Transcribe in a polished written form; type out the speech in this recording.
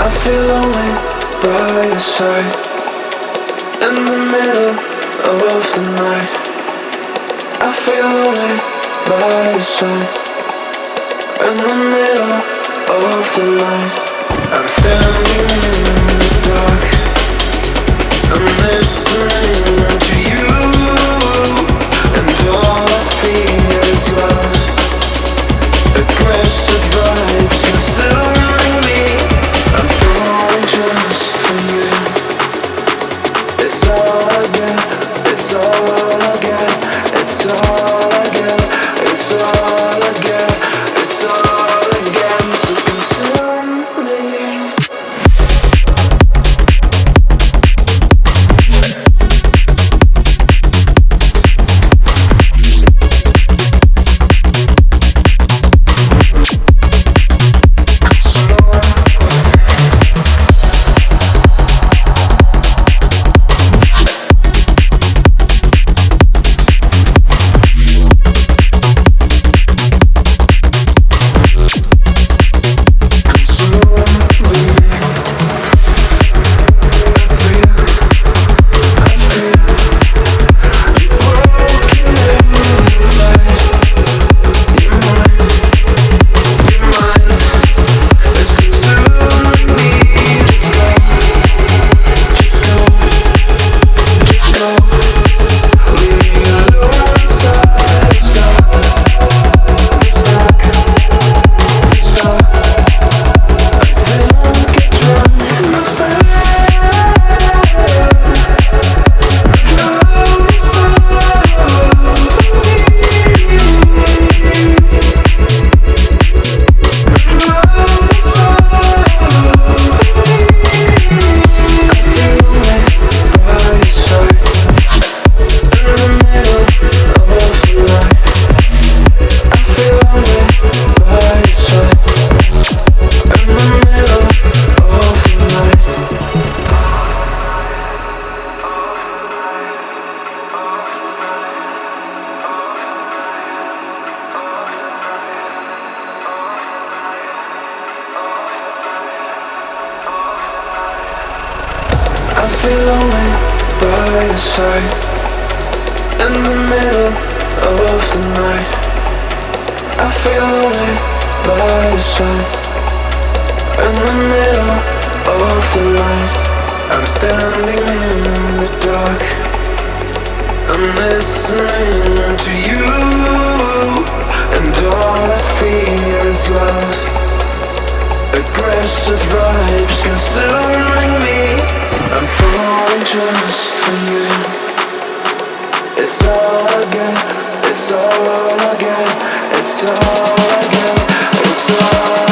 I feel lonely by your side. In the middle of the night, I feel lonely by your side. In the middle of the night, I'm standing in the dark. I'm listening to you, and all I feel is love. Aggressive vibes consuming me. I'm falling just for you. It's all I get, it's all I get, it's all I get, it's all I get, it's all I get. So consume me. I feel lonely by your side. In the middle of the night, I feel lonely by your side. In the middle of the light, I'm standing in the dark. I'm listening to you, and all I feel is love. Aggressive vibes consuming me. I'm falling just for you. It's all I get, it's all I get, it's all I get, it's all